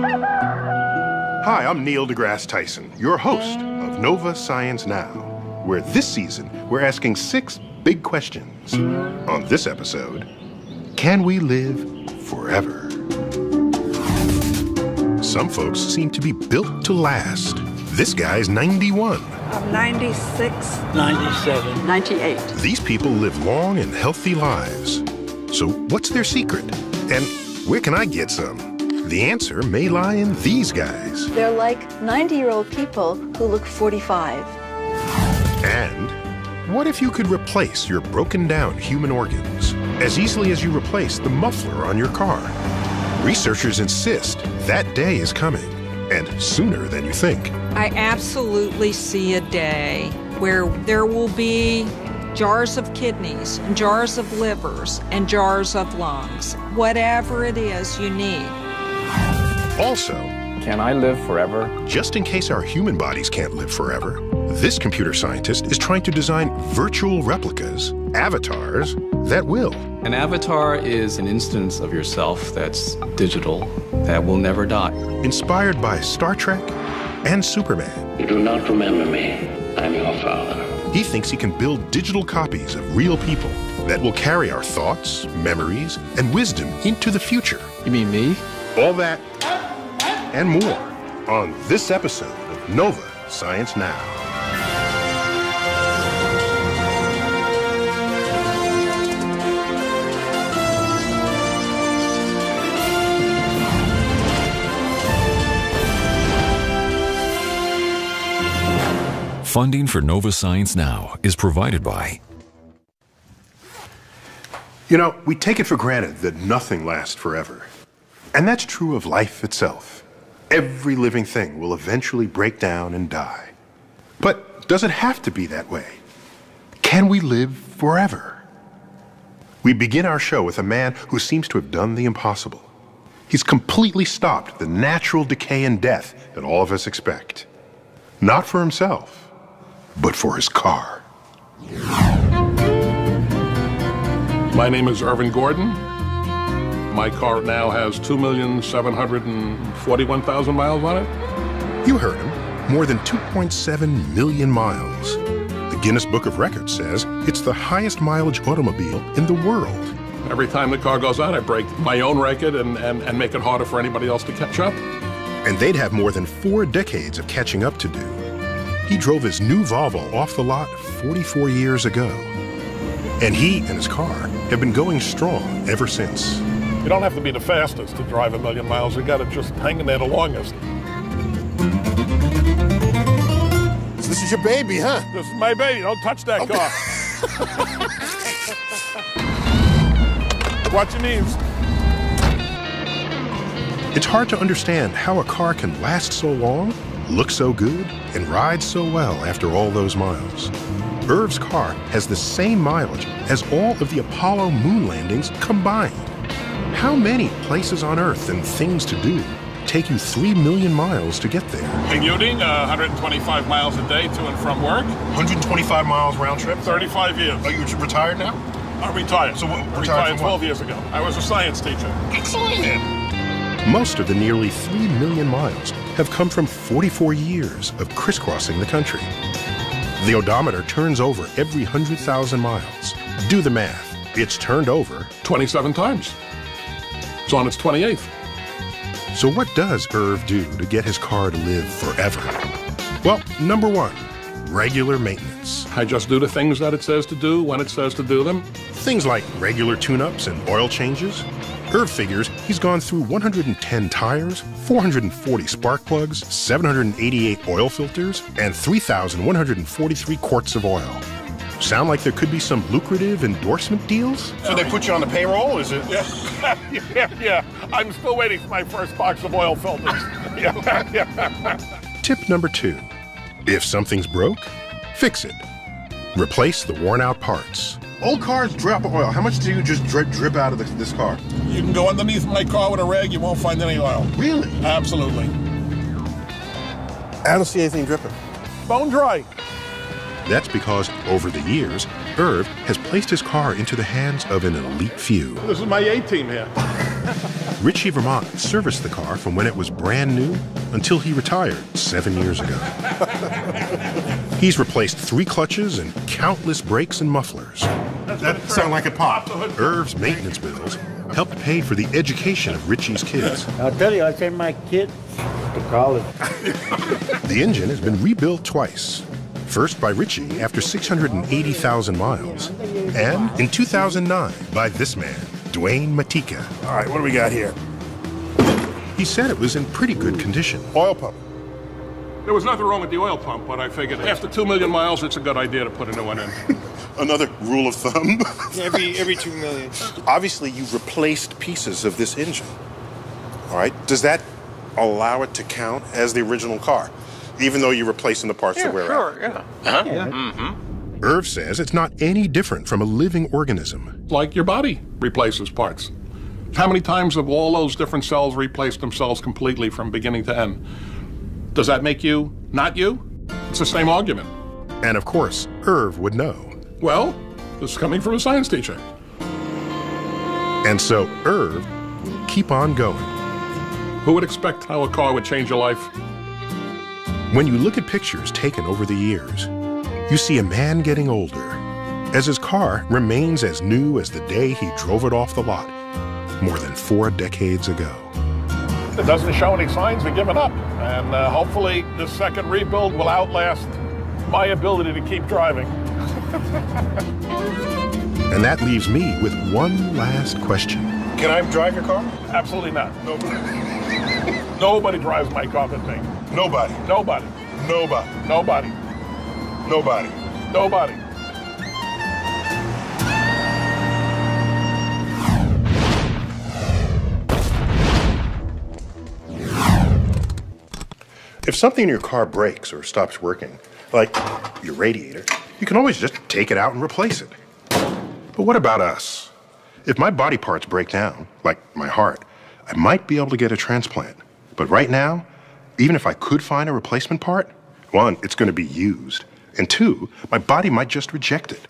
Hi, I'm Neil deGrasse Tyson, your host of Nova Science Now, where this season we're asking 6 big questions. On this episode, can we live forever? Some folks seem to be built to last. This guy's 91. I'm 96. 97. 98. These people live long and healthy lives. So what's their secret? And where can I get some? The answer may lie in these guys. They're like 90-year-old people who look 45. And what if you could replace your broken down human organs as easily as you replace the muffler on your car? Researchers insist that day is coming, and sooner than you think. I absolutely see a day where there will be jars of kidneys and jars of livers and jars of lungs, whatever it is you need. Also, can I live forever? Just in case our human bodies can't live forever, this computer scientist is trying to design virtual replicas, avatars, that will. An avatar is an instance of yourself that's digital, that will never die. Inspired by Star Trek and Superman. You do not remember me. I'm your father. He thinks he can build digital copies of real people that will carry our thoughts, memories, and wisdom into the future. You mean me? All that and more on this episode of Nova Science Now. Funding for Nova Science Now is provided by... You know, we take it for granted that nothing lasts forever. And that's true of life itself. Every living thing will eventually break down and die. But does it have to be that way? Can we live forever? We begin our show with a man who seems to have done the impossible. He's completely stopped the natural decay and death that all of us expect. Not for himself, but for his car. My name is Irvin Gordon. My car now has 2,741,000 miles on it. You heard him. More than 2.7 million miles. The Guinness Book of Records says it's the highest mileage automobile in the world. Every time the car goes out, I break my own record and make it harder for anybody else to catch up. And they'd have more than 4 decades of catching up to do. He drove his new Volvo off the lot 44 years ago. And he and his car have been going strong ever since. You don't have to be the fastest to drive 1 million miles. You got to just hang in there the longest. So this is your baby, huh? This is my baby. Don't touch that car. Watch your knees. It's hard to understand how a car can last so long, look so good, and ride so well after all those miles. Irv's car has the same mileage as all of the Apollo moon landings combined. How many places on Earth and things to do take you 3 million miles to get there? Commuting 125 miles a day to and from work. 125 miles round trip? 35 years. Are you retired now? I'm retired. So what, retired 12 years ago. I was a science teacher. Excellent. Most of the nearly 3 million miles have come from 44 years of crisscrossing the country. The odometer turns over every 100,000 miles. Do the math. It's turned over 27 times. It's on its 28th. So what does Irv do to get his car to live forever? Well, number 1, regular maintenance. I just do the things that it says to do when it says to do them. Things like regular tune-ups and oil changes. Irv figures he's gone through 110 tires, 440 spark plugs, 788 oil filters, and 3,143 quarts of oil. Sound like there could be some lucrative endorsement deals? So they put you on the payroll, is it? Yeah. I'm still waiting for my first box of oil filters. Tip number 2. If something's broke, fix it. Replace the worn-out parts. Old cars drop oil. How much do you just drip out of this car? You can go underneath my car with a rag, you won't find any oil. Really? Absolutely. I don't see anything dripping. Bone dry. That's because, over the years, Irv has placed his car into the hands of an elite few. This is my A-team here. Richie Vermont serviced the car from when it was brand new until he retired 7 years ago. He's replaced 3 clutches and countless brakes and mufflers. That sound like it popped. Irv's maintenance bills helped pay for the education of Richie's kids. I'll tell you, I sent my kid to college. The engine has been rebuilt twice. First by Richie after 680,000 miles, and in 2009 by this man, Dwayne Matika. All right, what do we got here? He said it was in pretty good condition. Oil pump. There was nothing wrong with the oil pump, but I figured after 2 million miles, it's a good idea to put a new one in. Another rule of thumb. every 2 million. Obviously, you replaced pieces of this engine. All right, does that allow it to count as the original car, even though you're replacing the parts that wear out? Yeah. Mm-hmm. Irv says it's not any different from a living organism. Like your body replaces parts. How many times have all those different cells replaced themselves completely from beginning to end? Does that make you not you? It's the same argument. And of course, Irv would know. Well, this is coming from a science teacher. And so Irv will keep on going. Who would expect how a car would change your life? When you look at pictures taken over the years, you see a man getting older, as his car remains as new as the day he drove it off the lot, more than 4 decades ago. It doesn't show any signs of giving up, and hopefully this second rebuild will outlast my ability to keep driving. And that leaves me with one last question. Can I drive your car? Absolutely not. Nobody drives my car but me. Nobody. Nobody. Nobody. Nobody. Nobody. Nobody. If something in your car breaks or stops working, like your radiator, you can always just take it out and replace it. But what about us? If my body parts break down, like my heart, I might be able to get a transplant. But right now, even if I could find a replacement part, 1, it's going to be used, and 2, my body might just reject it.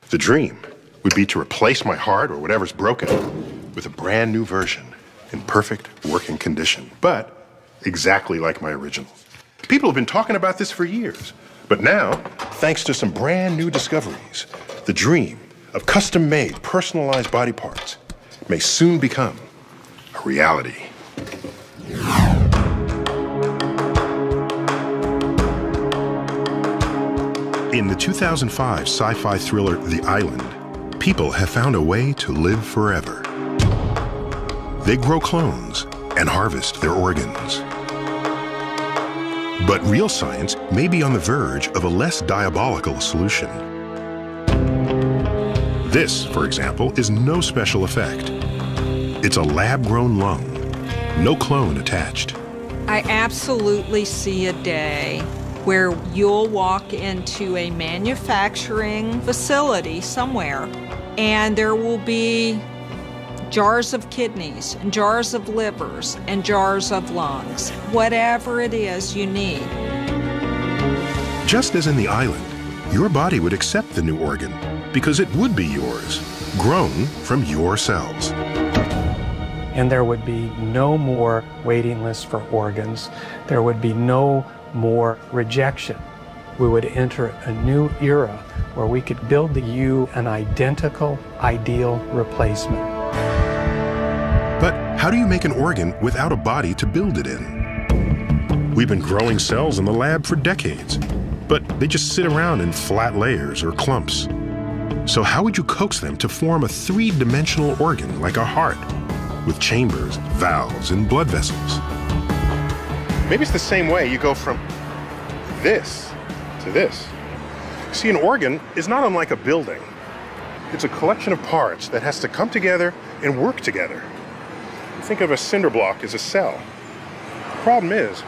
The dream would be to replace my heart or whatever's broken with a brand new version in perfect working condition, but exactly like my original. People have been talking about this for years, but now, thanks to some brand new discoveries, the dream of custom-made, personalized body parts may soon become a reality. In the 2005 sci-fi thriller The Island, people have found a way to live forever. They grow clones and harvest their organs. But real science may be on the verge of a less diabolical solution. This, for example, is no special effect. It's a lab-grown lung, no clone attached. I absolutely see a day where you'll walk into a manufacturing facility somewhere and there will be jars of kidneys and jars of livers and jars of lungs, whatever it is you need. Just as in The Island, your body would accept the new organ because it would be yours, grown from your cells. And there would be no more waiting lists for organs. There would be no more rejection. We would enter a new era where we could build you an identical, ideal replacement. But how do you make an organ without a body to build it in? We've been growing cells in the lab for decades, but they just sit around in flat layers or clumps. So how would you coax them to form a 3-dimensional organ like a heart, with chambers, valves, and blood vessels? Maybe it's the same way you go from this to this. See, an organ is not unlike a building. It's a collection of parts that has to come together and work together. Think of a cinder block as a cell. The problem is,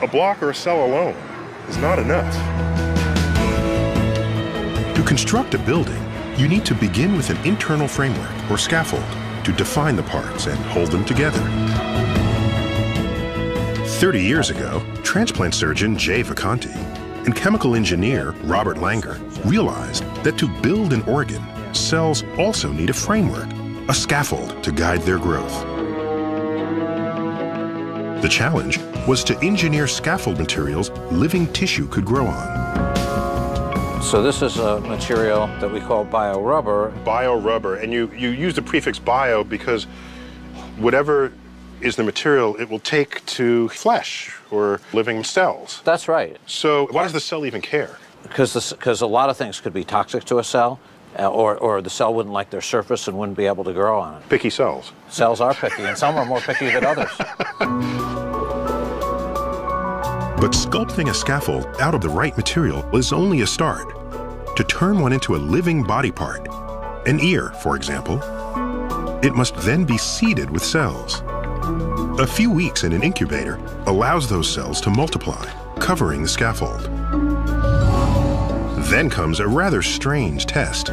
a block or a cell alone is not enough. To construct a building, you need to begin with an internal framework or scaffold to define the parts and hold them together. 30 years ago, transplant surgeon Jay Vacanti and chemical engineer Robert Langer realized that to build an organ, cells also need a framework, a scaffold to guide their growth. The challenge was to engineer scaffold materials living tissue could grow on. So this is a material that we call biorubber. Biorubber, and you use the prefix bio because whatever is the material it will take to flesh or living cells. That's right. So why does the cell even care? Because a lot of things could be toxic to a cell, or the cell wouldn't like their surface and wouldn't be able to grow on it. Picky cells. Cells are picky, and some are more picky than others. But sculpting a scaffold out of the right material is only a start. To turn one into a living body part, an ear, for example, it must then be seeded with cells. A few weeks in an incubator allows those cells to multiply, covering the scaffold. Then comes a rather strange test.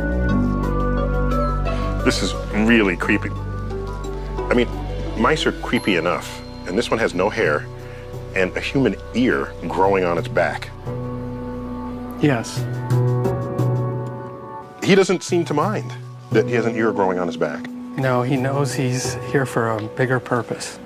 This is really creepy. I mean, mice are creepy enough, and this one has no hair and a human ear growing on its back. Yes. He doesn't seem to mind that he has an ear growing on his back. No, he knows he's here for a bigger purpose.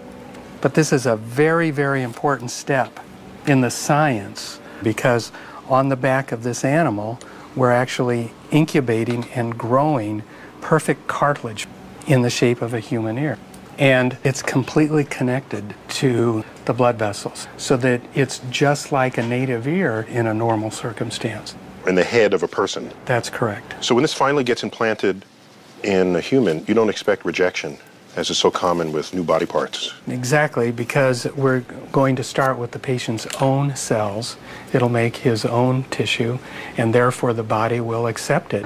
But this is a very, very important step in the science, because on the back of this animal, we're actually incubating and growing perfect cartilage in the shape of a human ear. And it's completely connected to the blood vessels, so that it's just like a native ear in a normal circumstance. In the head of a person. That's correct. So when this finally gets implanted in a human, you don't expect rejection, as is so common with new body parts. Exactly, because we're going to start with the patient's own cells. It'll make his own tissue, and therefore the body will accept it.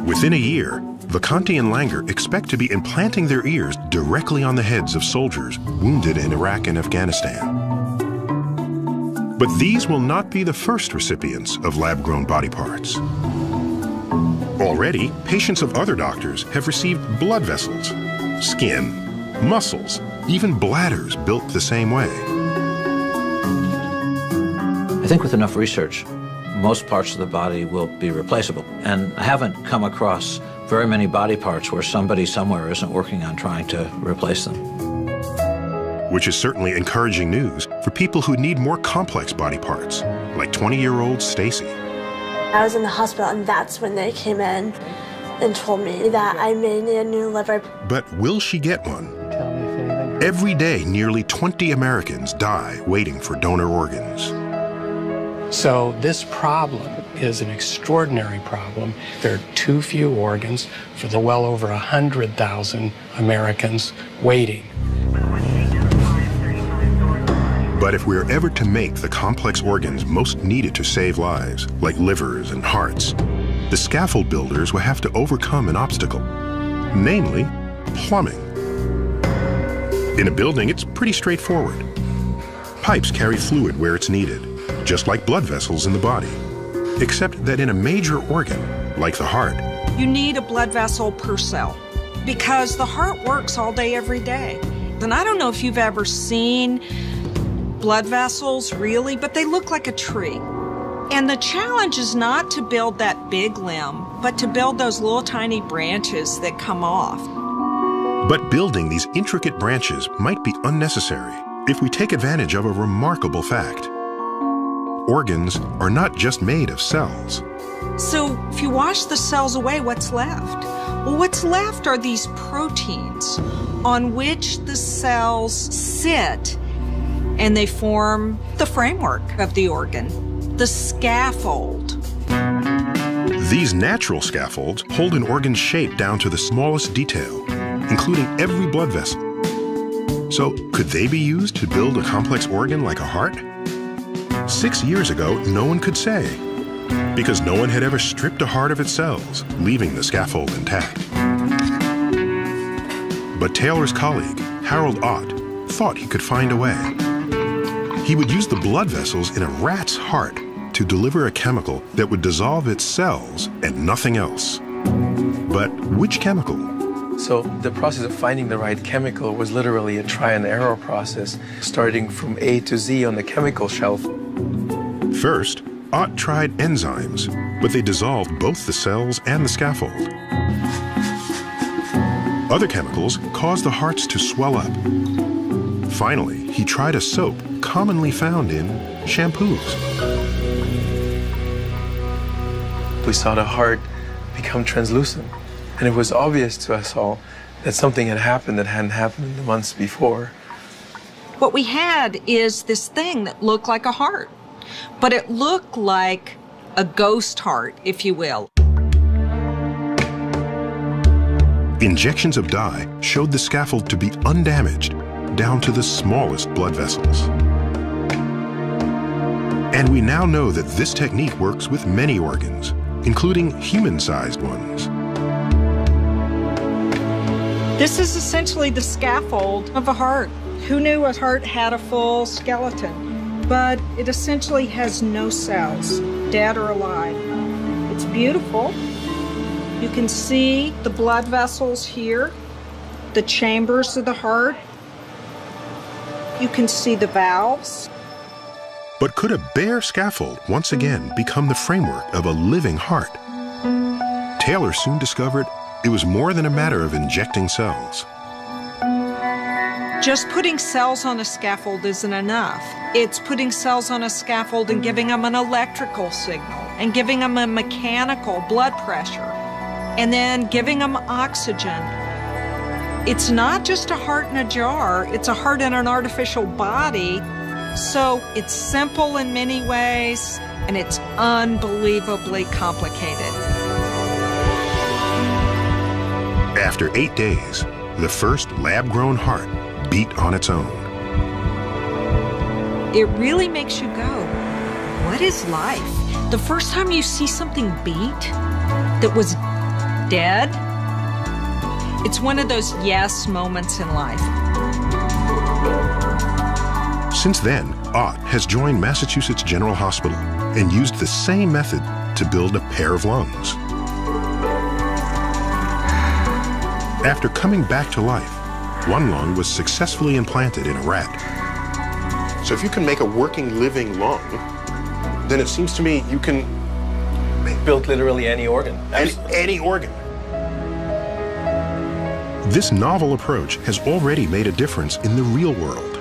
Within a year, Vacanti and Langer expect to be implanting their ears directly on the heads of soldiers wounded in Iraq and Afghanistan. But these will not be the first recipients of lab-grown body parts. Already, patients of other doctors have received blood vessels, skin, muscles, even bladders built the same way. I think with enough research, most parts of the body will be replaceable. And I haven't come across very many body parts where somebody somewhere isn't working on trying to replace them. Which is certainly encouraging news for people who need more complex body parts, like 20-year-old Stacy. I was in the hospital, and that's when they came in and told me that I may need a new liver. But will she get one? Every day, nearly 20 Americans die waiting for donor organs. So this problem is an extraordinary problem. There are too few organs for the well over 100,000 Americans waiting. But if we're ever to make the complex organs most needed to save lives, like livers and hearts, the scaffold builders will have to overcome an obstacle, namely plumbing. In a building, it's pretty straightforward. Pipes carry fluid where it's needed, just like blood vessels in the body, except that in a major organ, like the heart, you need a blood vessel per cell, because the heart works all day, every day. And I don't know if you've ever seen blood vessels, really, but they look like a tree. And the challenge is not to build that big limb, but to build those little tiny branches that come off. But building these intricate branches might be unnecessary if we take advantage of a remarkable fact. Organs are not just made of cells. So if you wash the cells away, what's left? Well, what's left are these proteins on which the cells sit, and they form the framework of the organ, the scaffold. These natural scaffolds hold an organ's shape down to the smallest detail, including every blood vessel. So could they be used to build a complex organ like a heart? 6 years ago, no one could say, because no one had ever stripped a heart of its cells, leaving the scaffold intact. But Taylor's colleague, Harold Ott, thought he could find a way. He would use the blood vessels in a rat's heart to deliver a chemical that would dissolve its cells and nothing else. But which chemical? So the process of finding the right chemical was literally a try and error process, starting from A to Z on the chemical shelf. First, Ott tried enzymes, but they dissolved both the cells and the scaffold. Other chemicals caused the hearts to swell up. Finally, he tried a soap commonly found in shampoos. We saw the heart become translucent, and it was obvious to us all that something had happened that hadn't happened in the months before. What we had is this thing that looked like a heart, but it looked like a ghost heart, if you will. Injections of dye showed the scaffold to be undamaged down to the smallest blood vessels. And we now know that this technique works with many organs, including human-sized ones. This is essentially the scaffold of a heart. Who knew a heart had a full skeleton? But it essentially has no cells, dead or alive. It's beautiful. You can see the blood vessels here, the chambers of the heart. You can see the valves. But could a bare scaffold once again become the framework of a living heart? Taylor soon discovered it was more than a matter of injecting cells. Just putting cells on a scaffold isn't enough. It's putting cells on a scaffold and giving them an electrical signal and giving them a mechanical blood pressure and then giving them oxygen. It's not just a heart in a jar, it's a heart in an artificial body. So it's simple in many ways and it's unbelievably complicated. After 8 days, the first lab-grown heart beat on its own. It really makes you go, what is life? The first time you see something beat that was dead, it's one of those yes moments in life. Since then, Ott has joined Massachusetts General Hospital and used the same method to build a pair of lungs. After coming back to life, one lung was successfully implanted in a rat. So if you can make a working, living lung, then it seems to me you can build literally any organ. Any organ. This novel approach has already made a difference in the real world.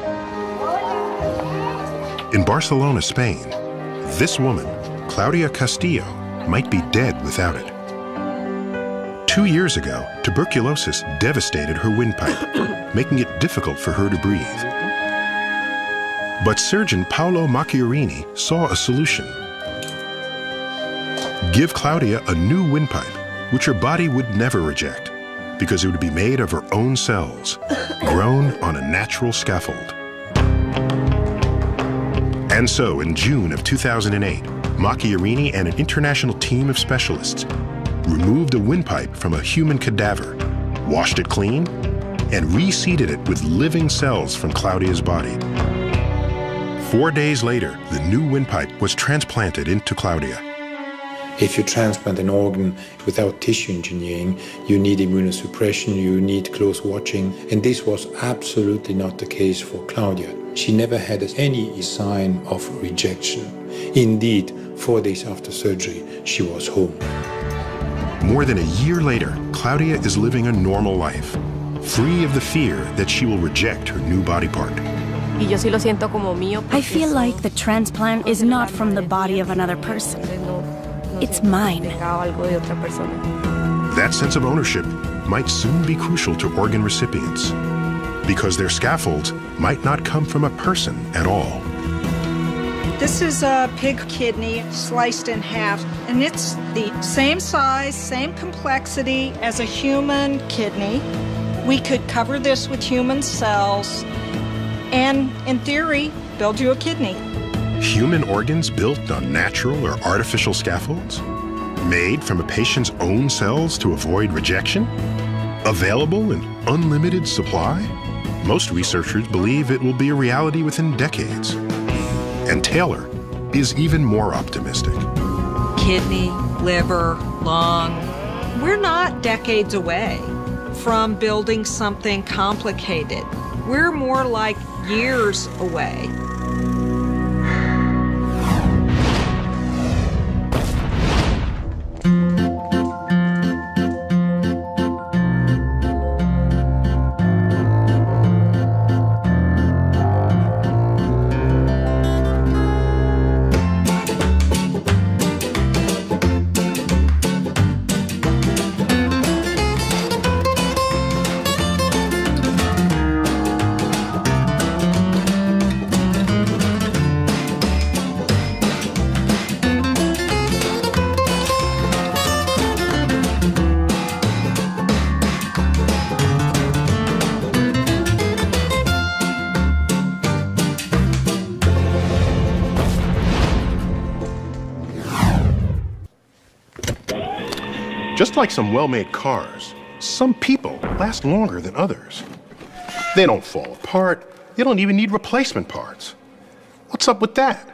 In Barcelona, Spain, this woman, Claudia Castillo, might be dead without it. 2 years ago, tuberculosis devastated her windpipe, making it difficult for her to breathe. But surgeon Paolo Macchiarini saw a solution. Give Claudia a new windpipe, which her body would never reject, because it would be made of her own cells, grown on a natural scaffold. And so, in June of 2008, Macchiarini and an international team of specialists removed a windpipe from a human cadaver, washed it clean, and reseeded it with living cells from Claudia's body. 4 days later, the new windpipe was transplanted into Claudia. If you transplant an organ without tissue engineering, you need immunosuppression, you need close watching, and this was absolutely not the case for Claudia. She never had any sign of rejection. Indeed, 4 days after surgery, she was home. More than a year later, Claudia is living a normal life, free of the fear that she will reject her new body part. I feel like the transplant is not from the body of another person. It's mine. That sense of ownership might soon be crucial to organ recipients, because their scaffolds might not come from a person at all. This is a pig kidney sliced in half, and it's the same size, same complexity as a human kidney. We could cover this with human cells and, in theory, build you a kidney. Human organs built on natural or artificial scaffolds? Made from a patient's own cells to avoid rejection? Available in unlimited supply? Most researchers believe it will be a reality within decades. And Taylor is even more optimistic. Kidney, liver, lung. We're not decades away from building something complicated. We're more like years away. Just like some well-made cars, some people last longer than others. They don't fall apart. They don't even need replacement parts. What's up with that?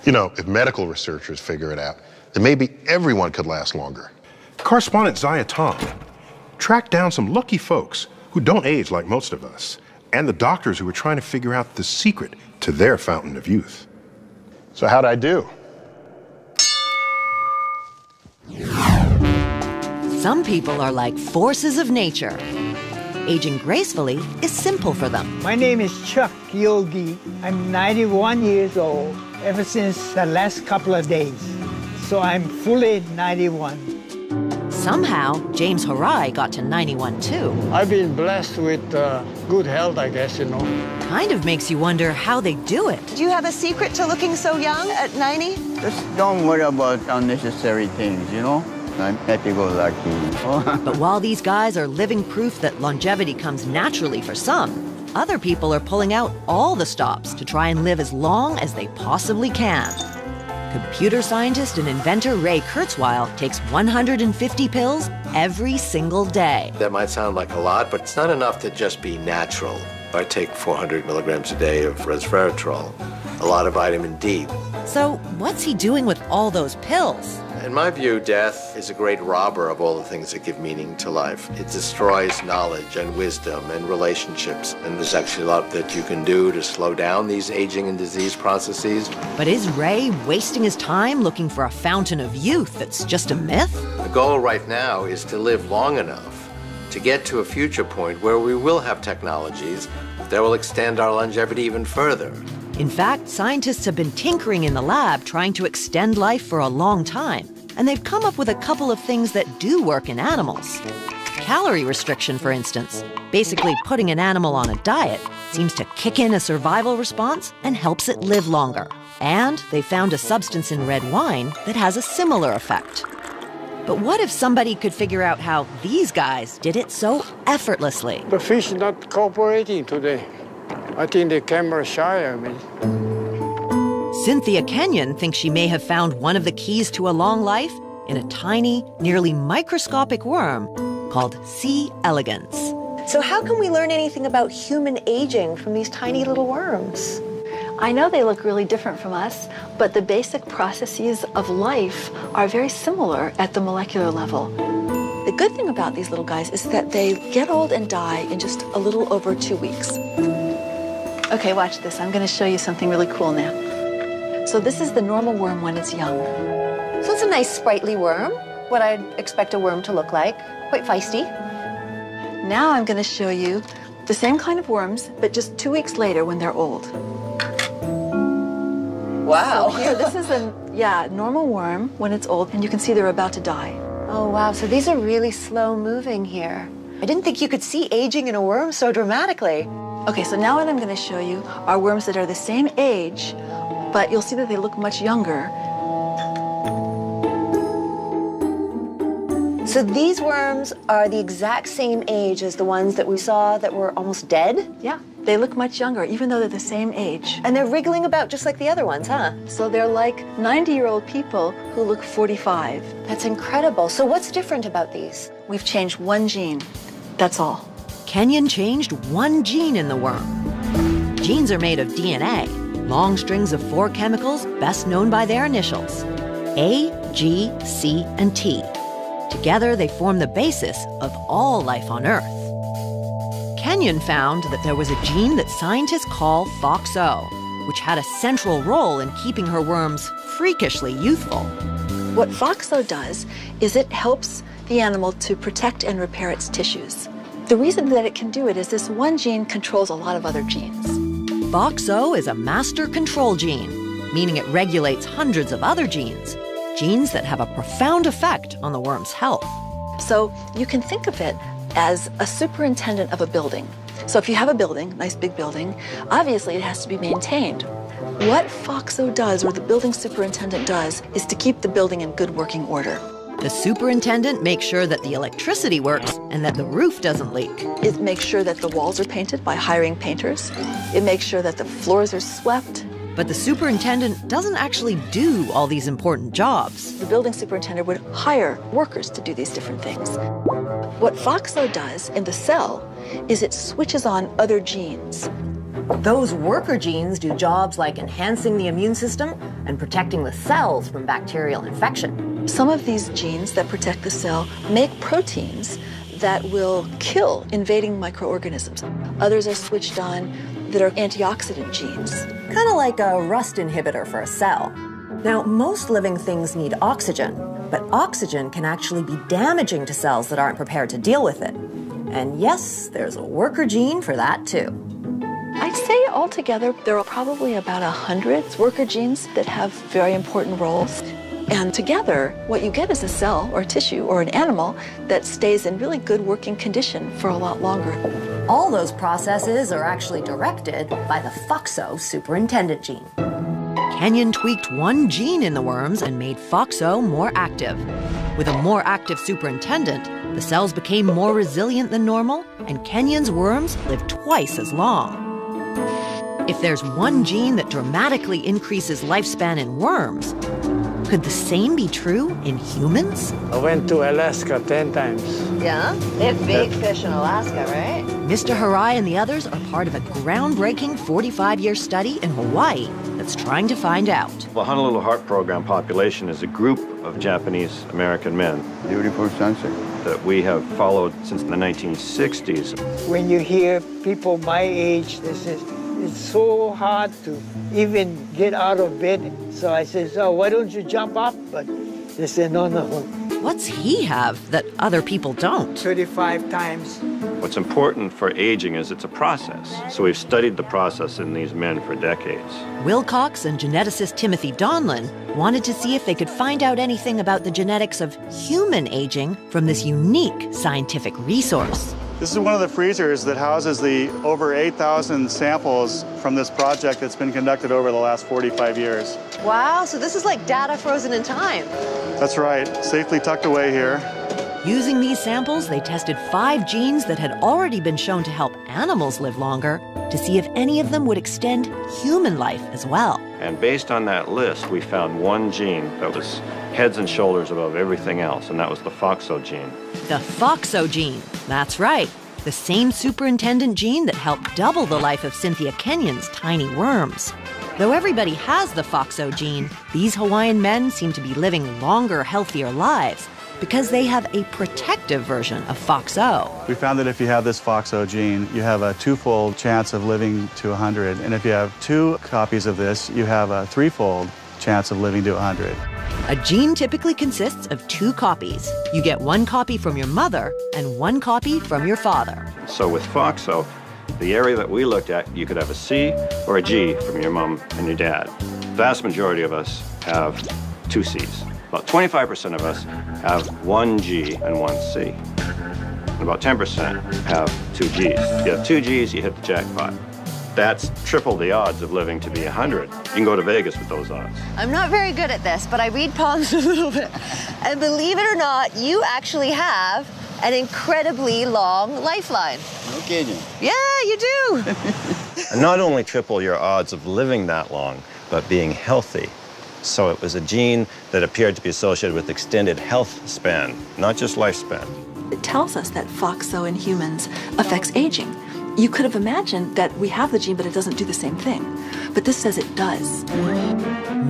You know, if medical researchers figure it out, then maybe everyone could last longer. Correspondent Zaya Tong tracked down some lucky folks who don't age like most of us, and the doctors who were trying to figure out the secret to their fountain of youth. So how'd I do? Some people are like forces of nature. Aging gracefully is simple for them. My name is Chuck Yogi. I'm 91 years old ever since the last couple of days. So I'm fully 91. Somehow, James Harai got to 91 too. I've been blessed with good health, I guess, you know. Kind of makes you wonder how they do it. Do you have a secret to looking so young at 90? Just don't worry about unnecessary things, you know? I'm happy-go-lucky. But while these guys are living proof that longevity comes naturally for some, other people are pulling out all the stops to try and live as long as they possibly can. Computer scientist and inventor Ray Kurzweil takes 150 pills every single day. That might sound like a lot, but it's not enough to just be natural. I take 400 milligrams a day of resveratrol, a lot of vitamin D. So what's he doing with all those pills? In my view, death is a great robber of all the things that give meaning to life. It destroys knowledge and wisdom and relationships. And there's actually a lot that you can do to slow down these aging and disease processes. But is Ray wasting his time looking for a fountain of youth that's just a myth? The goal right now is to live long enough to get to a future point where we will have technologies that will extend our longevity even further. In fact, scientists have been tinkering in the lab trying to extend life for a long time, and they've come up with a couple of things that do work in animals. Calorie restriction, for instance. Basically, putting an animal on a diet seems to kick in a survival response and helps it live longer. And they found a substance in red wine that has a similar effect. But what if somebody could figure out how these guys did it so effortlessly? The fish not cooperating today. I think the camera's shy of me. Cynthia Kenyon thinks she may have found one of the keys to a long life in a tiny, nearly microscopic worm called C. elegans. So how can we learn anything about human aging from these tiny little worms? I know they look really different from us, but the basic processes of life are very similar at the molecular level. The good thing about these little guys is that they get old and die in just a little over 2 weeks. Okay, watch this. I'm going to show you something really cool now. So this is the normal worm when it's young. So it's a nice sprightly worm, what I'd expect a worm to look like, quite feisty. Now I'm going to show you the same kind of worms, but just 2 weeks later when they're old. Wow. So here, this is a normal worm when it's old, and you can see they're about to die. Oh, wow. So these are really slow moving here. I didn't think you could see aging in a worm so dramatically. Okay, so now what I'm going to show you are worms that are the same age, but you'll see that they look much younger. So these worms are the exact same age as the ones that we saw that were almost dead? Yeah, they look much younger, even though they're the same age. And they're wriggling about just like the other ones, huh? So they're like 90-year-old people who look 45. That's incredible. So what's different about these? We've changed one gene. That's all. Kenyon changed one gene in the worm. Genes are made of DNA, long strings of 4 chemicals best known by their initials, A, G, C, and T. Together, they form the basis of all life on Earth. Kenyon found that there was a gene that scientists call FOXO, which had a central role in keeping her worms freakishly youthful. What FOXO does is it helps the animal to protect and repair its tissues. The reason that it can do it is this one gene controls a lot of other genes. FOXO is a master control gene, meaning it regulates hundreds of other genes, genes that have a profound effect on the worm's health. So you can think of it as a superintendent of a building. So if you have a building, nice big building, obviously it has to be maintained. What FOXO does, or the building superintendent does, is to keep the building in good working order. The superintendent makes sure that the electricity works and that the roof doesn't leak. It makes sure that the walls are painted by hiring painters. It makes sure that the floors are swept. But the superintendent doesn't actually do all these important jobs. The building superintendent would hire workers to do these different things. What FOXO does in the cell is it switches on other genes. Those worker genes do jobs like enhancing the immune system and protecting the cells from bacterial infection. Some of these genes that protect the cell make proteins that will kill invading microorganisms. Others are switched on that are antioxidant genes. Kind of like a rust inhibitor for a cell. Now, most living things need oxygen, but oxygen can actually be damaging to cells that aren't prepared to deal with it. And yes, there's a worker gene for that too. I'd say altogether there are probably about 100 worker genes that have very important roles. And together, what you get is a cell or tissue or an animal that stays in really good working condition for a lot longer. All those processes are actually directed by the FOXO superintendent gene. Kenyon tweaked one gene in the worms and made FOXO more active. With a more active superintendent, the cells became more resilient than normal, and Kenyon's worms lived twice as long. If there's one gene that dramatically increases lifespan in worms, could the same be true in humans? I went to Alaska 10 times. Yeah? They have big fish in Alaska, right? Mr. Harai and the others are part of a groundbreaking 45-year study in Hawaii that's trying to find out. The Honolulu Heart Program population is a group of Japanese American men. Beautiful sunset. That we have followed since the 1960s. When you hear people my age, they say, it's so hard to even get out of bed. So I said, so why don't you jump up? But they said, no. What's he have that other people don't? 35 times. What's important for aging is it's a process. So we've studied the process in these men for decades. Wilcox and geneticist Timothy Donlan wanted to see if they could find out anything about the genetics of human aging from this unique scientific resource. This is one of the freezers that houses the over 8,000 samples from this project that's been conducted over the last 45 years. Wow, so this is like data frozen in time. That's right, safely tucked away here. Using these samples, they tested 5 genes that had already been shown to help animals live longer to see if any of them would extend human life as well. And based on that list, we found one gene that was heads and shoulders above everything else, and that was the FOXO gene. The FOXO gene, that's right. The same superintendent gene that helped double the life of Cynthia Kenyon's tiny worms. Though everybody has the FOXO gene, these Hawaiian men seem to be living longer, healthier lives because they have a protective version of FOXO. We found that if you have this FOXO gene, you have a 2-fold chance of living to 100. And if you have 2 copies of this, you have a 3-fold chance of living to 100. A gene typically consists of 2 copies. You get 1 copy from your mother and 1 copy from your father. So with FOXO, the area that we looked at, you could have a C or a G from your mom and your dad. The vast majority of us have 2 Cs. About 25% of us have 1 G and 1 C. And about 10% have 2 Gs. If you have 2 Gs, you hit the jackpot. That's triple the odds of living to be 100. You can go to Vegas with those odds. I'm not very good at this, but I read palms a little bit. And believe it or not, you actually have an incredibly long lifeline. No kidding. Yeah, you do. And not only triple your odds of living that long, but being healthy. So it was a gene that appeared to be associated with extended health span, not just lifespan. It tells us that FOXO in humans affects aging. You could have imagined that we have the gene, but it doesn't do the same thing. But this says it does.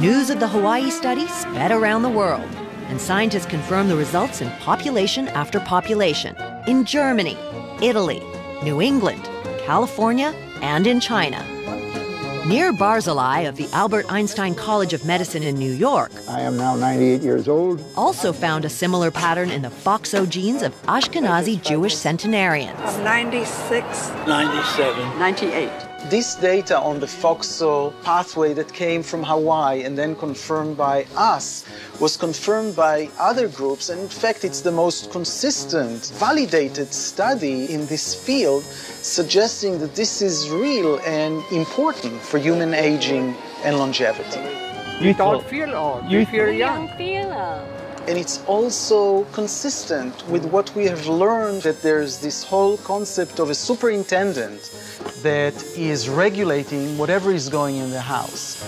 News of the Hawaii study sped around the world, and scientists confirmed the results in population after population in Germany, Italy, New England, California, and in China. Nir Barzilai of the Albert Einstein College of Medicine in New York I am now 98 years old. also found a similar pattern in the FOXO genes of Ashkenazi Jewish centenarians. I'm 96. 97. 98. This data on the FOXO pathway that came from Hawaii and then confirmed by us was confirmed by other groups, and in fact it's the most consistent, validated study in this field, suggesting that this is real and important for human aging and longevity. You don't feel old, you feel young. And it's also consistent with what we have learned, that there's this whole concept of a superintendent that is regulating whatever is going in the house.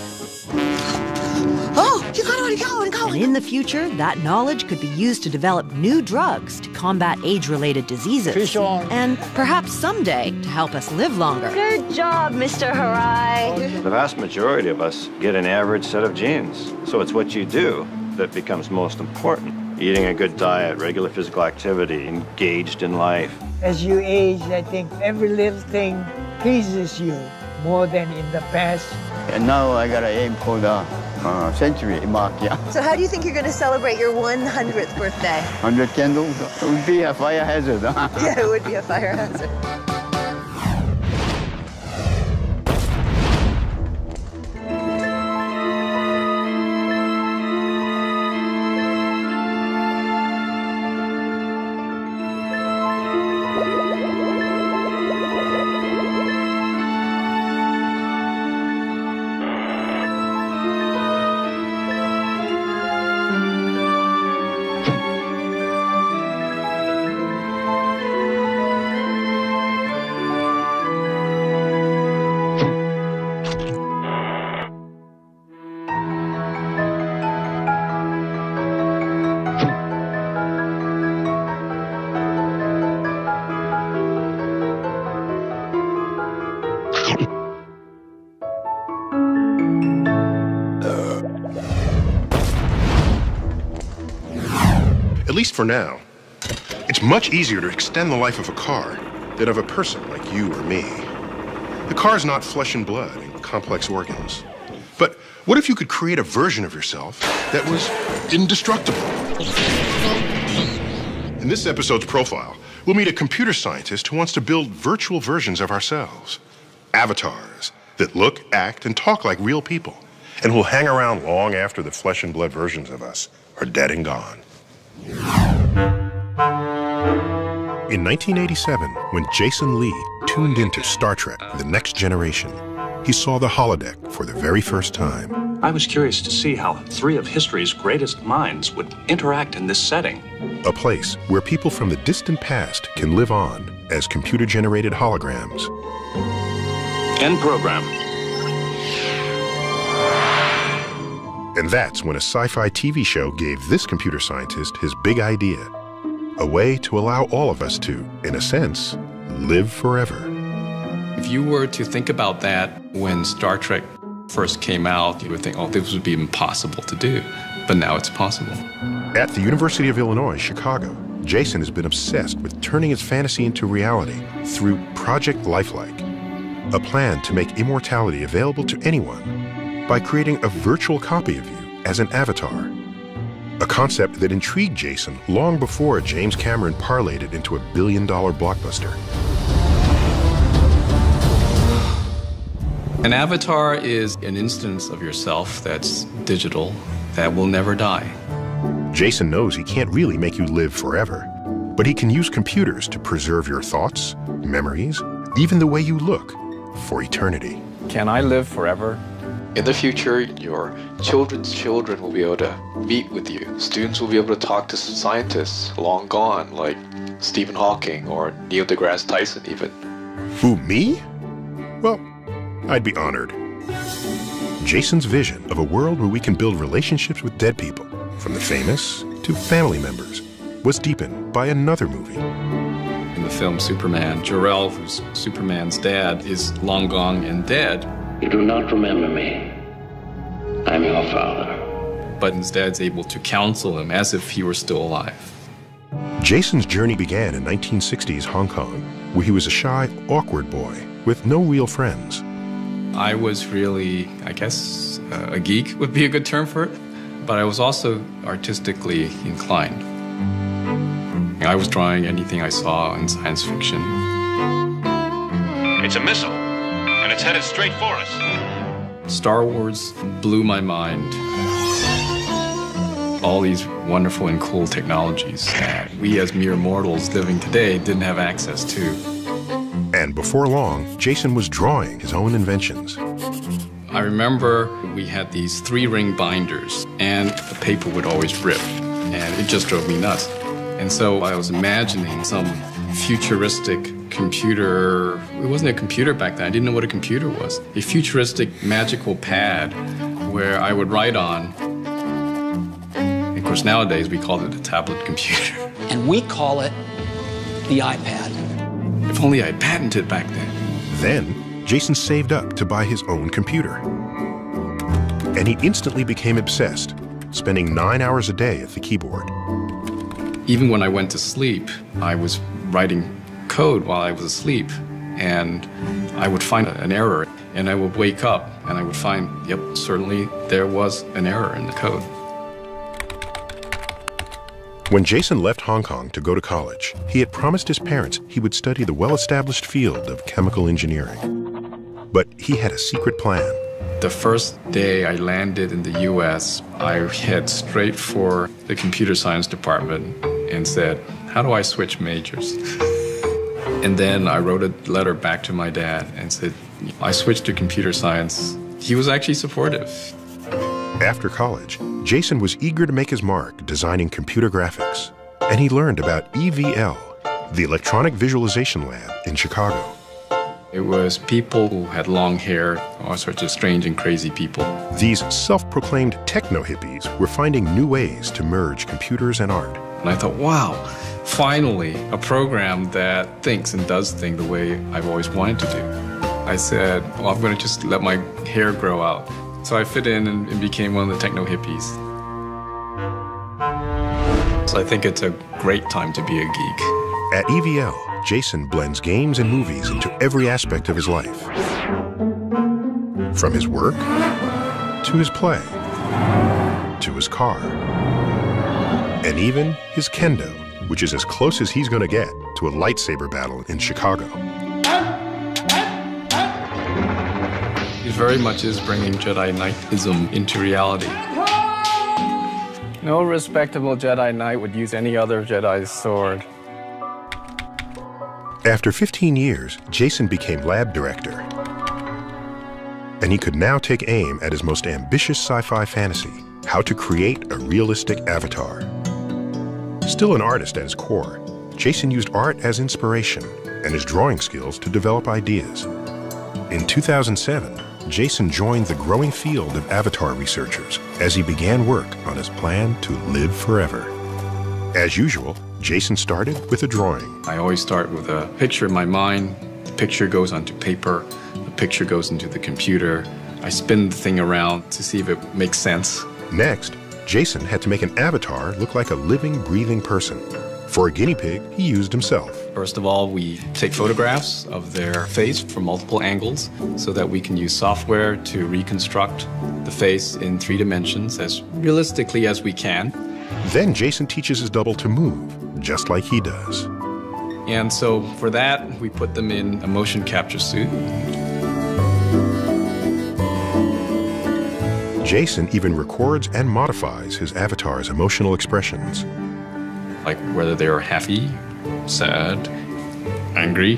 Oh, you gotta let it go, let it go. And in the future, that knowledge could be used to develop new drugs to combat age-related diseases. Fish on. And perhaps someday to help us live longer. Good job, Mr. Harai. The vast majority of us get an average set of genes. So it's what you do that becomes most important. Eating a good diet, regular physical activity, engaged in life. As you age, I think every little thing pleases you more than in the past. And now I gotta aim for the century mark, yeah. So how do you think you're going to celebrate your 100th birthday? 100 candles? It would be a fire hazard, huh? Yeah, it would be a fire hazard. At least for now. It's much easier to extend the life of a car than of a person like you or me. The car's not flesh and blood and complex organs. But what if you could create a version of yourself that was indestructible? In this episode's profile, we'll meet a computer scientist who wants to build virtual versions of ourselves. Avatars that look, act, and talk like real people, and will hang around long after the flesh and blood versions of us are dead and gone. In 1987, when Jason Lee tuned into Star Trek: The Next Generation, he saw the holodeck for the very first time. I was curious to see how 3 of history's greatest minds would interact in this setting. A place where people from the distant past can live on as computer-generated holograms. End program. And that's when a sci-fi TV show gave this computer scientist his big idea. A way to allow all of us to, in a sense, live forever. If you were to think about that when Star Trek first came out, you would think, oh, this would be impossible to do. But now it's possible. At the University of Illinois, Chicago, Jason has been obsessed with turning his fantasy into reality through Project Lifelike, a plan to make immortality available to anyone by creating a virtual copy of you as an avatar. A concept that intrigued Jason long before James Cameron parlayed it into a billion-dollar blockbuster. An avatar is an instance of yourself that's digital, that will never die. Jason knows he can't really make you live forever, but he can use computers to preserve your thoughts, memories, even the way you look, for eternity. Can I live forever? In the future, your children's children will be able to meet with you. Students will be able to talk to scientists long gone, like Stephen Hawking or Neil deGrasse Tyson even. Who, me? Well, I'd be honored. Jason's vision of a world where we can build relationships with dead people, from the famous to family members, was deepened by another movie. In the film Superman, Jor-El, who's Superman's dad, is long gone and dead. You do not remember me. I'm your father. But instead is able to counsel him as if he were still alive. Jason's journey began in 1960s Hong Kong, where he was a shy, awkward boy with no real friends. I was really, I guess, a geek would be a good term for it, but I was also artistically inclined. I was drawing anything I saw in science fiction. It's a missile, and it's headed straight for us. Star Wars blew my mind. All these wonderful and cool technologies that we as mere mortals living today didn't have access to. And before long, Jason was drawing his own inventions. I remember we had these 3-ring binders, and the paper would always rip. and it just drove me nuts. And so I was imagining some futuristic computer. It wasn't a computer back then. I didn't know what a computer was. A futuristic magical pad where I would write on. Of course, nowadays we call it a tablet computer. And we call it the iPad. If only I had patented back then. Then, Jason saved up to buy his own computer. And he instantly became obsessed, spending 9 hours a day at the keyboard. Even when I went to sleep, I was writing code while I was asleep, and I would find an error, and I would wake up, and I would find, yep, certainly there was an error in the code. When Jason left Hong Kong to go to college, he had promised his parents he would study the well-established field of chemical engineering. But he had a secret plan. The first day I landed in the US, I head straight for the computer science department and said, how do I switch majors? And then I wrote a letter back to my dad and said, I switched to computer science. He was actually supportive. After college, Jason was eager to make his mark designing computer graphics. And he learned about EVL, the Electronic Visualization Lab in Chicago. It was people who had long hair, all sorts of strange and crazy people. These self-proclaimed techno-hippies were finding new ways to merge computers and art. And I thought, wow, finally, a program that thinks and does things the way I've always wanted to do. I said, well, I'm going to just let my hair grow out. So I fit in and became one of the techno-hippies. So I think it's a great time to be a geek. At EVL, Jason blends games and movies into every aspect of his life. From his work, to his play, to his car, and even his kendo, which is as close as he's going to get to a lightsaber battle in Chicago. It very much is bringing Jedi Knightism into reality. No respectable Jedi Knight would use any other Jedi's sword. After 15 years, Jason became lab director. And he could now take aim at his most ambitious sci-fi fantasy, how to create a realistic avatar. Still an artist at his core, Jason used art as inspiration and his drawing skills to develop ideas. In 2007, Jason joined the growing field of avatar researchers as he began work on his plan to live forever. As usual, Jason started with a drawing. I always start with a picture in my mind. The picture goes onto paper. The picture goes into the computer. I spin the thing around to see if it makes sense. Next, Jason had to make an avatar look like a living, breathing person. For a guinea pig, he used himself. First of all, we take photographs of their face from multiple angles so that we can use software to reconstruct the face in 3 dimensions as realistically as we can. Then Jason teaches his double to move, just like he does. And so for that, we put them in a motion capture suit. Jason even records and modifies his avatar's emotional expressions. Like whether they're happy, sad, angry.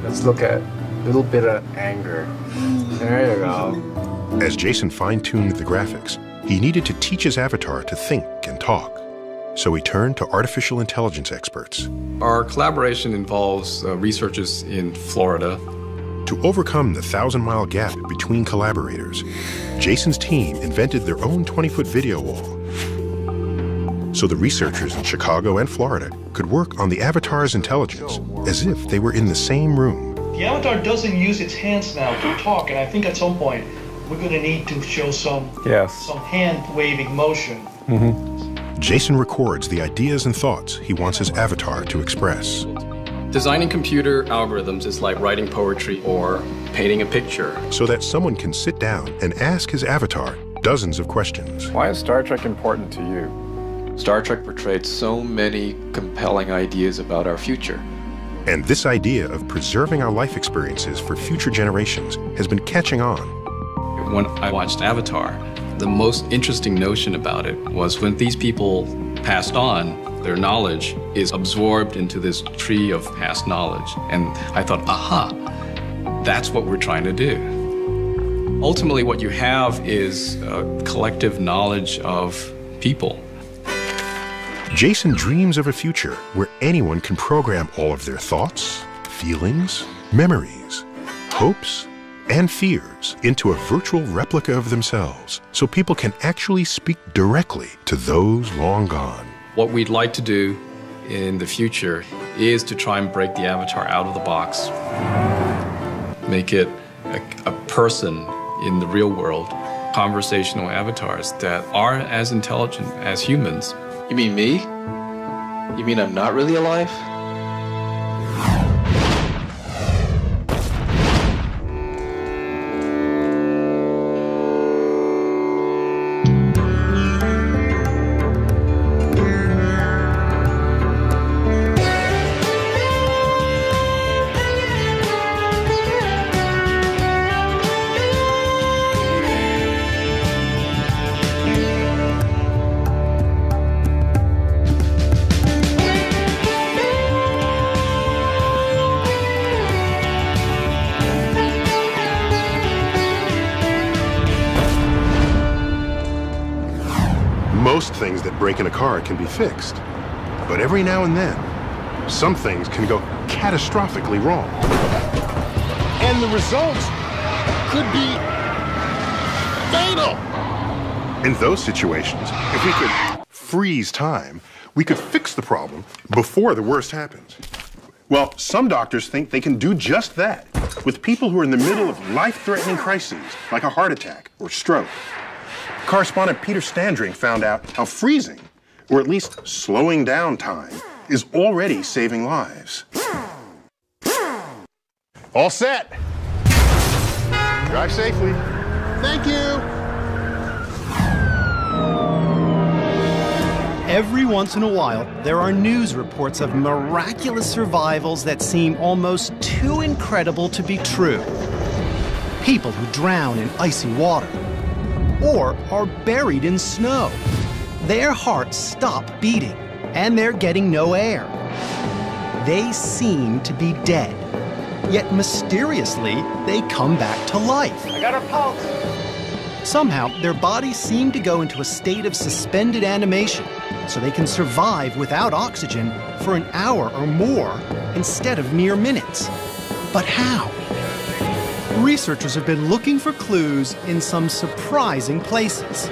Let's look at a little bit of anger. There you go. As Jason fine-tuned the graphics, he needed to teach his avatar to think and talk. So he turned to artificial intelligence experts. Our collaboration involves researchers in Florida. To overcome the 1,000-mile gap between collaborators, Jason's team invented their own 20-foot video wall. So the researchers in Chicago and Florida could work on the avatar's intelligence as if they were in the same room. The avatar doesn't use its hands now to talk, and I think at some point we're going to need to show some hand-waving motion. Jason records the ideas and thoughts he wants his avatar to express. Designing computer algorithms is like writing poetry or painting a picture. So that someone can sit down and ask his avatar dozens of questions. Why is Star Trek important to you? Star Trek portrayed so many compelling ideas about our future. And this idea of preserving our life experiences for future generations has been catching on. When I watched Avatar, the most interesting notion about it was when these people passed on, their knowledge is absorbed into this tree of past knowledge. And I thought, aha, that's what we're trying to do. Ultimately, what you have is a collective knowledge of people. Jason dreams of a future where anyone can program all of their thoughts, feelings, memories, hopes, and fears into a virtual replica of themselves, so people can actually speak directly to those long gone. What we'd like to do in the future is to try and break the avatar out of the box, make it a person in the real world, conversational avatars that are as intelligent as humans. You mean me? You mean I'm not really alive? Most things that break in a car can be fixed, but every now and then, some things can go catastrophically wrong. And the results could be fatal. In those situations, if we could freeze time, we could fix the problem before the worst happens. Well, some doctors think they can do just that with people who are in the middle of life-threatening crises, like a heart attack or stroke. Correspondent Peter Standring found out how freezing, or at least slowing down time, is already saving lives. All set. Drive safely. Thank you. Every once in a while, there are news reports of miraculous survivals that seem almost too incredible to be true. People who drown in icy water, or are buried in snow. Their hearts stop beating, and they're getting no air. They seem to be dead, yet mysteriously, they come back to life. I got a pulse. Somehow, their bodies seem to go into a state of suspended animation, so they can survive without oxygen for an hour or more instead of mere minutes. But how? Researchers have been looking for clues in some surprising places.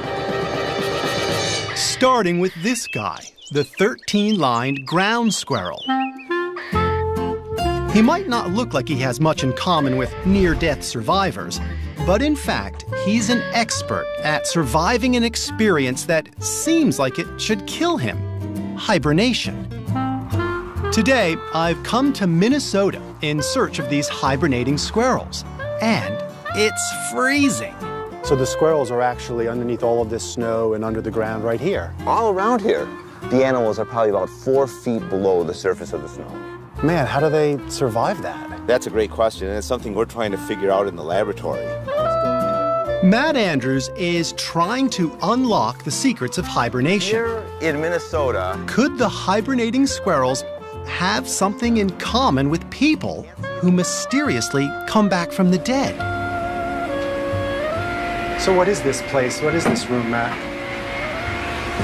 Starting with this guy, the 13-lined ground squirrel. He might not look like he has much in common with near-death survivors, but in fact, he's an expert at surviving an experience that seems like it should kill him: hibernation. Today, I've come to Minnesota in search of these hibernating squirrels. And it's freezing. So the squirrels are actually underneath all of this snow and under the ground right here? All around here. The animals are probably about 4 feet below the surface of the snow. Man, how do they survive that? That's a great question, and it's something we're trying to figure out in the laboratory. Matt Andrews is trying to unlock the secrets of hibernation. Here in Minnesota, could the hibernating squirrels have something in common with people who mysteriously come back from the dead? So what is this place? What is this room, Matt?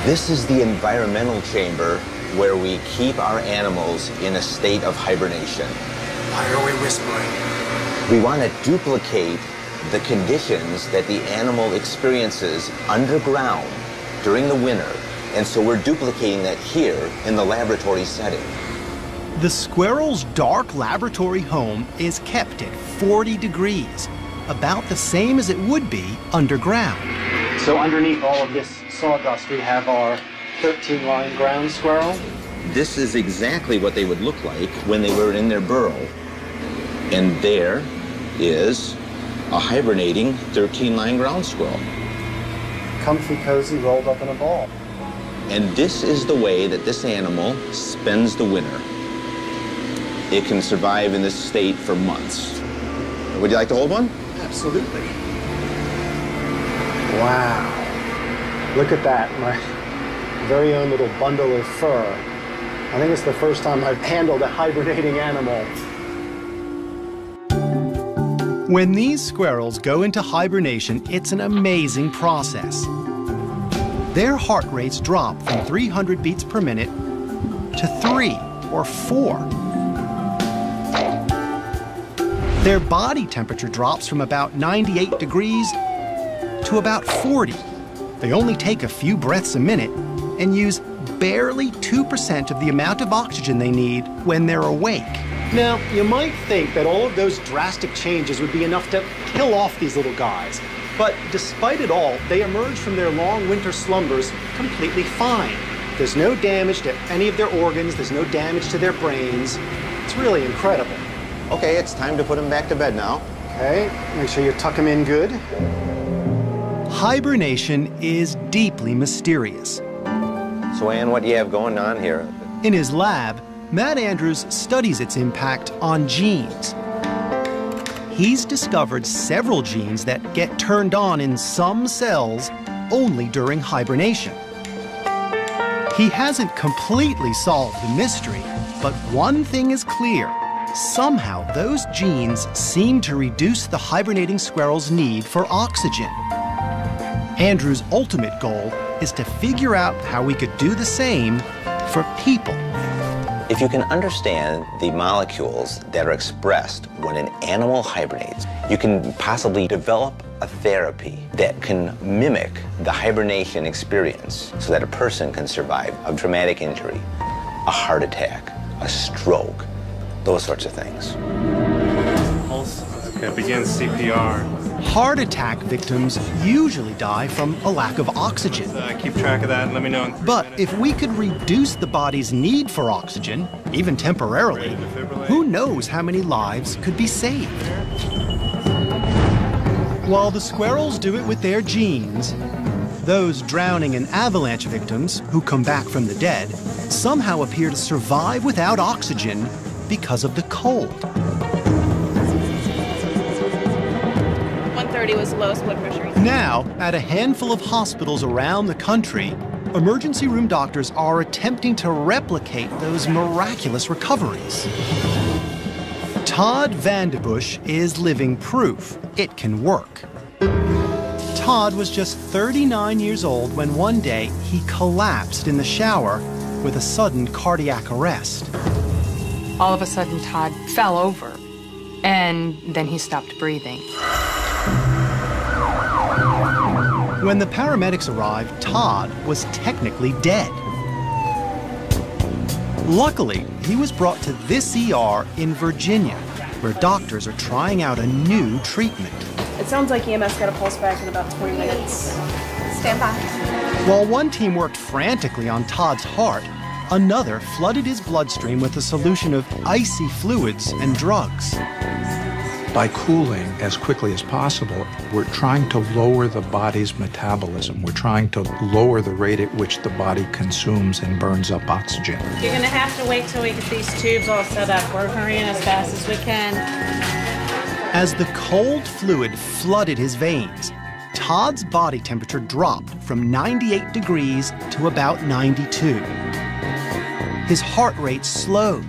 this is the environmental chamber where we keep our animals in a state of hibernation. Why are we whispering? We want to duplicate the conditions that the animal experiences underground during the winter, and so we're duplicating that here in the laboratory setting. The squirrel's dark laboratory home is kept at 40 degrees, about the same as it would be underground. So underneath all of this sawdust, we have our 13-line ground squirrel. This is exactly what they would look like when they were in their burrow. And there is a hibernating 13-line ground squirrel. Comfy, cozy, rolled up in a ball. And this is the way that this animal spends the winter. It can survive in this state for months. Would you like to hold one? Absolutely. Wow. Look at that, my very own little bundle of fur. I think it's the first time I've handled a hibernating animal. When these squirrels go into hibernation, it's an amazing process. their heart rates drop from 300 beats per minute to 3 or 4. Their body temperature drops from about 98 degrees to about 40. They only take a few breaths a minute and use barely 2% of the amount of oxygen they need when they're awake. Now, you might think that all of those drastic changes would be enough to kill off these little guys. But despite it all, they emerge from their long winter slumbers completely fine. There's no damage to any of their organs, there's no damage to their brains. It's really incredible. Okay, it's time to put them back to bed now. Okay, make sure you tuck them in good. Hibernation is deeply mysterious. So, Ann, what do you have going on here? In his lab, Matt Andrews studies its impact on genes. He's discovered several genes that get turned on in some cells only during hibernation. He hasn't completely solved the mystery, but one thing is clear. Somehow, those genes seem to reduce the hibernating squirrel's need for oxygen. Andrew's ultimate goal is to figure out how we could do the same for people. If you can understand the molecules that are expressed when an animal hibernates, you can possibly develop a therapy that can mimic the hibernation experience so that a person can survive a traumatic injury, a heart attack, a stroke, those sorts of things. Pulse. Okay, begin CPR. Heart attack victims usually die from a lack of oxygen. Keep track of that and let me know. But if we could reduce the body's need for oxygen, even temporarily, who knows how many lives could be saved? While the squirrels do it with their genes, those drowning and avalanche victims who come back from the dead somehow appear to survive without oxygen because of the cold. 130 was the lowest blood pressure. Now, at a handful of hospitals around the country, emergency room doctors are attempting to replicate those miraculous recoveries. Todd Vandebush is living proof it can work. Todd was just 39 years old when one day he collapsed in the shower with a sudden cardiac arrest. All of a sudden, Todd fell over, and then he stopped breathing. When the paramedics arrived, Todd was technically dead. Luckily, he was brought to this ER in Virginia, where doctors are trying out a new treatment. It sounds like EMS got a pulse back in about 20 minutes. Stand by. While one team worked frantically on Todd's heart, another flooded his bloodstream with a solution of icy fluids and drugs. By cooling as quickly as possible, we're trying to lower the body's metabolism. We're trying to lower the rate at which the body consumes and burns up oxygen. You're going to have to wait till we get these tubes all set up. We're hurrying as fast as we can. As the cold fluid flooded his veins, Todd's body temperature dropped from 98 degrees to about 92. His heart rate slowed,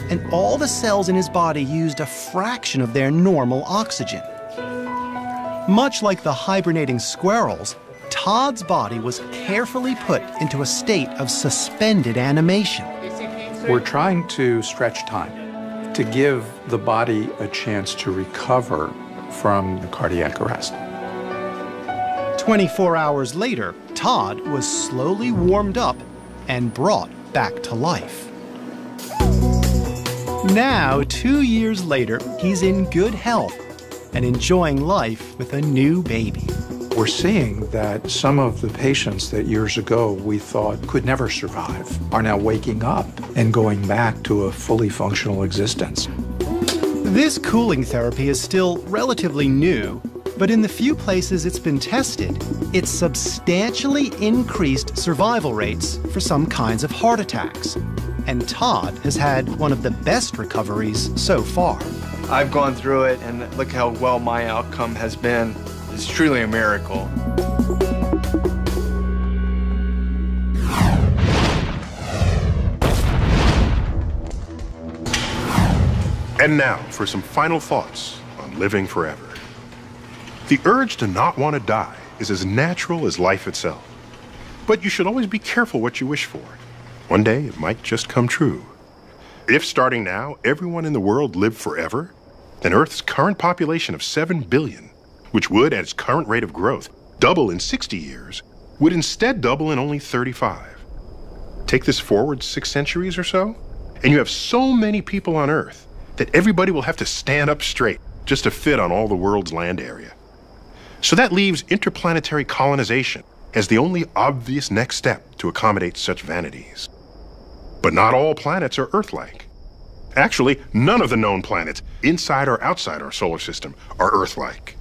and all the cells in his body used a fraction of their normal oxygen. Much like the hibernating squirrels, Todd's body was carefully put into a state of suspended animation. We're trying to stretch time to give the body a chance to recover from the cardiac arrest. 24 hours later, Todd was slowly warmed up and brought back to life. Now, 2 years later, he's in good health and enjoying life with a new baby. We're seeing that some of the patients that years ago we thought could never survive are now waking up and going back to a fully functional existence. This cooling therapy is still relatively new, but in the few places it's been tested, it's substantially increased survival rates for some kinds of heart attacks. And Todd has had one of the best recoveries so far. I've gone through it, and look how well my outcome has been. It's truly a miracle. And now for some final thoughts on living forever. The urge to not want to die is as natural as life itself. But you should always be careful what you wish for. One day, it might just come true. If starting now, everyone in the world lived forever, then Earth's current population of 7 billion, which would, at its current rate of growth, double in 60 years, would instead double in only 35. Take this forward 6 centuries or so, and you have so many people on Earth that everybody will have to stand up straight just to fit on all the world's land area. So that leaves interplanetary colonization as the only obvious next step to accommodate such vanities. But not all planets are Earth-like. Actually, none of the known planets, inside or outside our solar system, are Earth-like.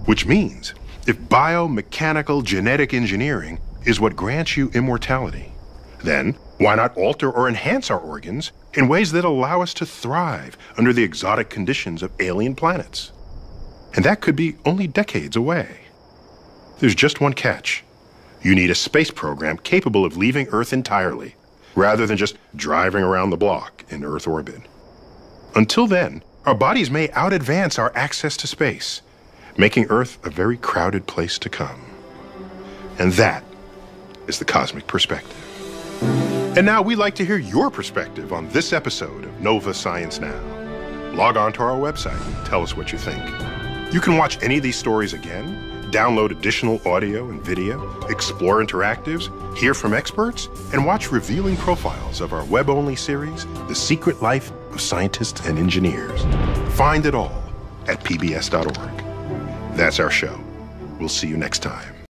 Which means, if biomechanical genetic engineering is what grants you immortality, then why not alter or enhance our organs in ways that allow us to thrive under the exotic conditions of alien planets? And that could be only decades away. There's just one catch. You need a space program capable of leaving Earth entirely, rather than just driving around the block in Earth orbit. Until then, our bodies may out-advance our access to space, making Earth a very crowded place to come. And that is the Cosmic Perspective. And now we'd like to hear your perspective on this episode of Nova Science Now. Log on to our website and tell us what you think. You can watch any of these stories again, download additional audio and video, explore interactives, hear from experts, and watch revealing profiles of our web-only series, The Secret Life of Scientists and Engineers. Find it all at pbs.org. That's our show. We'll see you next time.